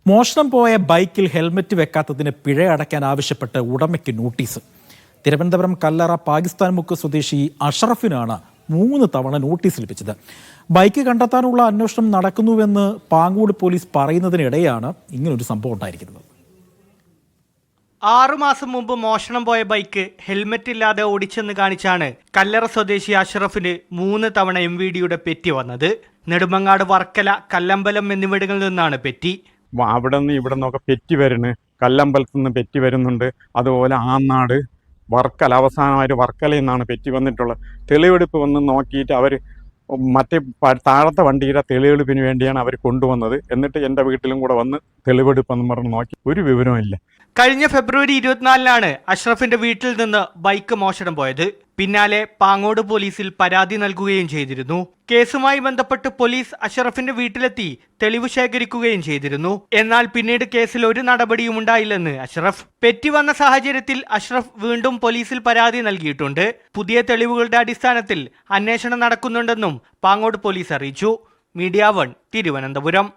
മോഷണം പോയ ബൈക്കിൽ ഹെൽമറ്റ് വെക്കാത്തതിന് പിഴ അടയ്ക്കാൻ ആവശ്യപ്പെട്ട് ഉടമയ്ക്ക് നോട്ടീസ്. തിരുവനന്തപുരം കല്ലറ പാകിസ്ഥാൻ മുക്ക് സ്വദേശി അഷ്റഫിനാണ് 3 തവണ നോട്ടീസ് ലഭിച്ചത്. ബൈക്ക് കണ്ടെത്താനുള്ള അന്വേഷണം നടക്കുന്നുവെന്ന് പാങ്ങോട് പോലീസ് പറയുന്നതിനിടെയാണ് ഇങ്ങനൊരു സംഭവം ഉണ്ടായിരിക്കുന്നത്. 6 മാസം മുമ്പ് മോഷണം പോയ ബൈക്ക് ഹെൽമറ്റ് ഇല്ലാതെ ഓടിച്ചെന്ന് കാണിച്ചാണ് കല്ലറ സ്വദേശി അഷ്റഫിന് 3 തവണ MVDയുടെ പെറ്റി വന്നത്. നെടുമങ്ങാട്, വർക്കല, കല്ലമ്പലം എന്നിവിടങ്ങളിൽ നിന്നാണ് പെറ്റി. അവിടെ നിന്ന് ഇവിടെ നിന്നൊക്കെ പെറ്റി വരുന്നു. കല്ലമ്പലത്തു നിന്ന് പെറ്റി വരുന്നുണ്ട്. അതുപോലെ ആന്നാട്, വർക്കല, അവസാനമായിട്ട് വർക്കലയിൽ നിന്നാണ് പെറ്റി വന്നിട്ടുള്ളത്. തെളിവെടുപ്പ് വന്ന് നോക്കിയിട്ട് അവർ മറ്റേ താഴത്തെ വണ്ടിയുടെ തെളിവെടുപ്പിന് വേണ്ടിയാണ് അവർ കൊണ്ടുവന്നത്. എന്നിട്ട് എൻ്റെ വീട്ടിലും കൂടെ വന്ന് തെളിവെടുപ്പെന്ന് പറഞ്ഞ് നോക്കി ഒരു വിവരവും ഇല്ല. കഴിഞ്ഞ ഫെബ്രുവരി 24-നാണ് അഷ്റഫിന്റെ വീട്ടിൽ നിന്ന് ബൈക്ക് മോഷണം പോയത്. പിന്നാലെ പാങ്ങോട് പോലീസിൽ പരാതി നൽകുകയും ചെയ്തിരുന്നു. കേസുമായി ബന്ധപ്പെട്ട് പോലീസ് അഷ്റഫിന്റെ വീട്ടിലെത്തി തെളിവ് ശേഖരിക്കുകയും ചെയ്തിരുന്നു. എന്നാൽ പിന്നീട് കേസിൽ ഒരു നടപടിയും ഉണ്ടായില്ലെന്ന് അഷ്റഫ്. പെറ്റി വന്ന സാഹചര്യത്തിൽ അഷ്റഫ് വീണ്ടും പോലീസിൽ പരാതി നൽകിയിട്ടുണ്ട്. പുതിയ തെളിവുകളുടെ അടിസ്ഥാനത്തിൽ അന്വേഷണം നടക്കുന്നുണ്ടെന്നും പാങ്ങോട് പോലീസ് അറിയിച്ചു. മീഡിയ 1 തിരുവനന്തപുരം.